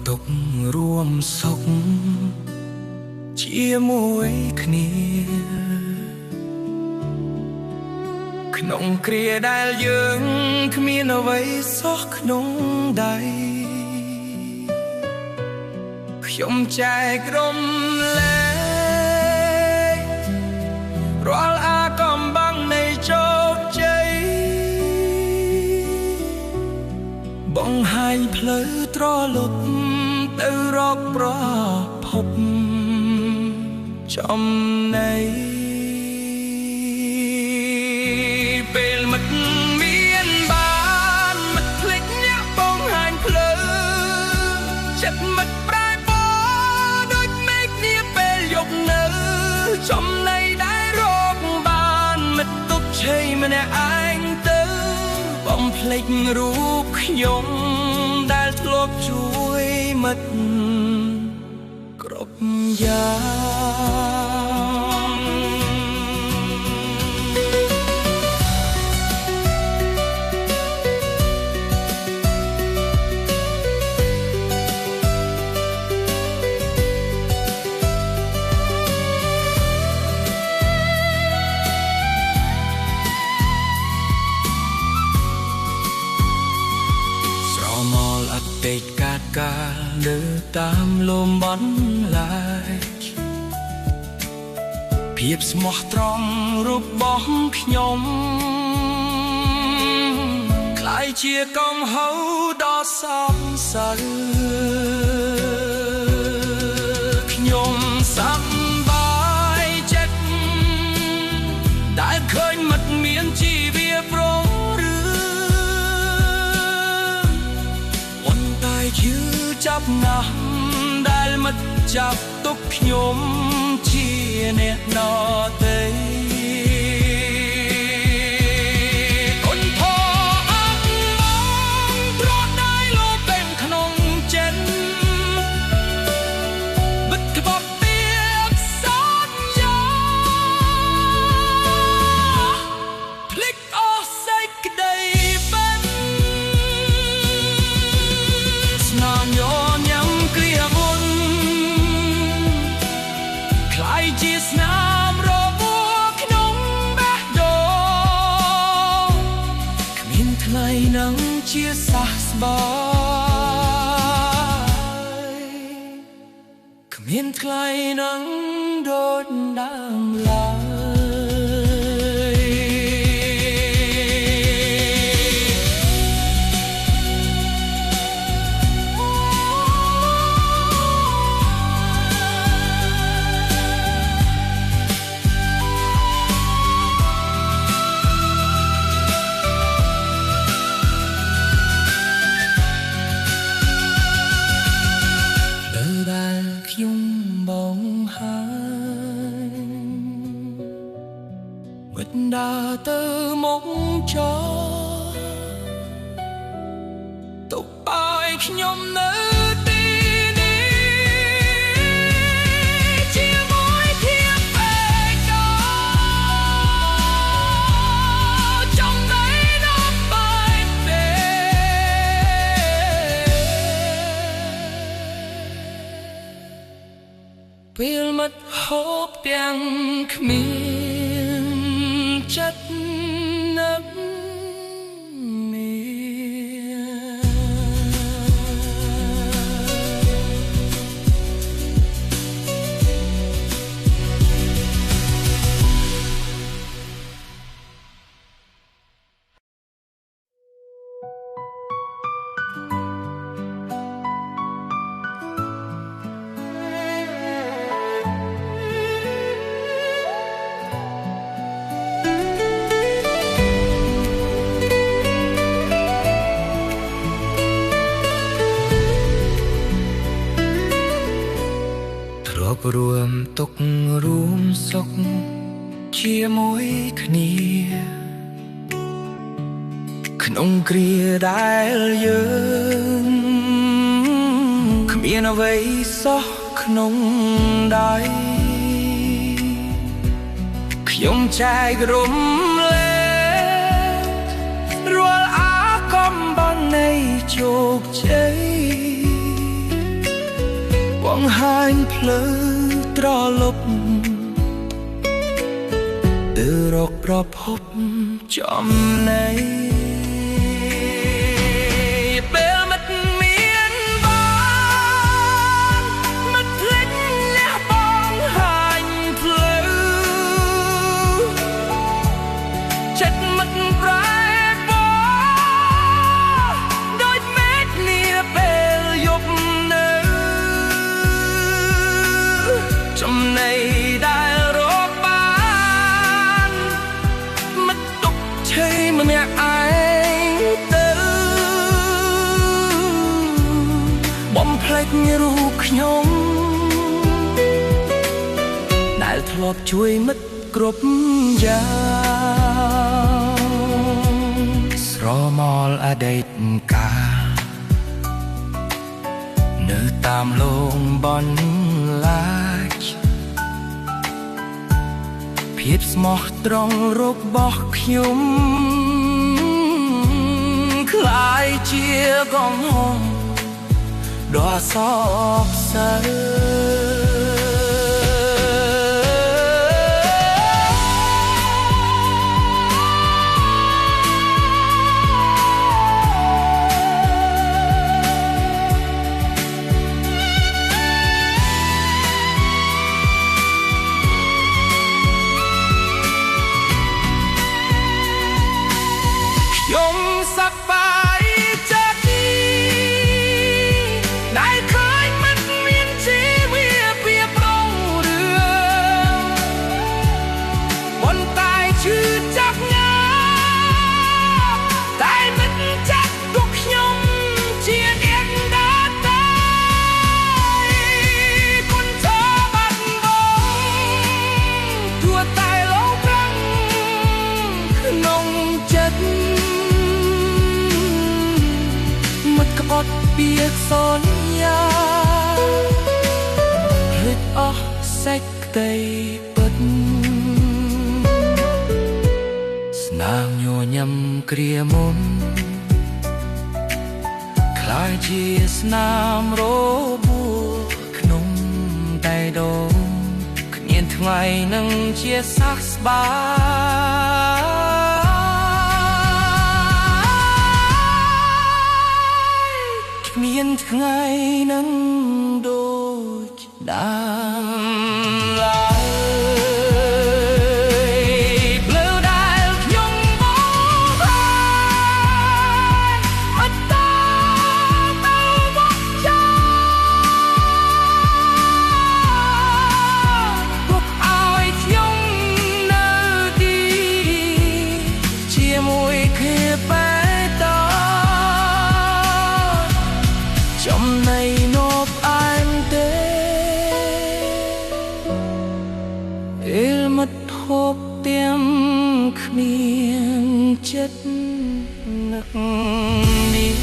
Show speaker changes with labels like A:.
A: ទុករួមសុខជាមួយគ្នាក្នុងគ្រាដែលយើងគ្មានអ្វីសោះក្នុងដៃខ្ញុំចែករំលែករាល់អាកំបាំងនៃជោគជ័យបង្ហាញផ្លូវត្រឡប់ទៅរកប្រភពចំណៃពេលមិត្តមានបានមិត្តភ្លេចអ្នកបង្ហាញផ្លូវចិត្តមិត្តប្រែពណ៌ដូចមេឃនាពេលយកនៅចំណៃដែលរកបានមិត្តទុកឆេយម្នាក់ឯងទៅបំភ្លេចរូបខ្ញុំដែលធ្លាប់ជួយមិត្តគ្រប់យ៉ាងស្រមោលអតីតកាលលើតាមលំបន្លាយភាពស្មោះត្រង់របស់ខ្ញុំក្លាយជាកំហុសដ៏សោកសៅខ្ញុំសប្បាយចិត្តដែលឃើញមិត្តមានជីវាប្រងរឿងប៉ុន្តែឈឺចាប់ណាស់ដែលមិត្តចាប់ទុកខ្ញុំជាអ្នកដទៃអូនផអត់មកប្រដៅលោពេញក្នុងចិត្តបិទក្បត់ពីសន្យាភ្លេចអស់សេចក្តីពិតស្នាមញញឹមគ្រាមុនក្លាយជាស្នាមរបួសក្នុងបេះដូងគ្មានថ្ងៃនឹងជាសះស្បើយគ្មានថ្ងៃនឹងដូចដើមឡើយមិត្តដើរទៅមុខចោទុកឲ្យខ្ញុំនៅទីនេះជាមួយភាពឯកោចំណៃដល់បែកទេពេលមិត្តហូបទាំងគ្មានចិត្តនឹករួមទុករួមសុខជាមួយគ្នាក្នុងគ្រាដែលយើងគ្មានអ្វីសោះក្នុងដៃខ្ញុំចែករំលែករាល់អាកំបាំងនៃជោគជ័យ បង្ហាញផ្លូវត្រឡប់ទៅរកប្រភពចំណៃពេលមិត្តមានបានមិត្តភ្លេចអ្នកបង្ហាញផ្លូវចិត្តមិត្តប្រែបដូចមេឃនាពេលយប់នៅចំណៃដែលរកបានមិត្តទុកឆេម្នាក់ឯងទៅបំភ្លេចរូបខ្ញុំដែលធ្លាប់ជួយមិត្តគ្រប់យ៉ាងស្រមោលអតីតកាលនៅតាមលងបន្លាចភាពស្មោះត្រង់របស់ខ្ញុំคล้ายជាកំហុសដ៏សោកសៅខ្ញុំសប្បាយចិត្តដែលឃើញមិត្តមានជីវិតពីប្រងរឿងប៉ុន្តែឈឺចាប់ងាប់តែមិត្តចាត់ទុកខ្ញុំជាអ្នកដើរទៅគុណធម៌បាត់បង់ទួតែឡងត្រង់ក្នុងចិត្តអត់ពីសន្យាភ្លេចអស់សេចក្តីពិតស្នាមញញឹមគ្រាមុនคล้ายជាស្នាមរបួសក្នុងតែដងគ្មានថ្ងៃនឹងជាសះស្បើមានថ្ងៃនឹងដូចដើមឡើយផ្លូវដែលខ្ញុំបងហើយអត់តទៅមកចាទុកឲ្យខ្ញុំនៅទីជាមួយគ្នាបែតចំណៃនប់អែមទេអេលមិត្តហូបទាំងគ្មានចិត្តនឹកនេះ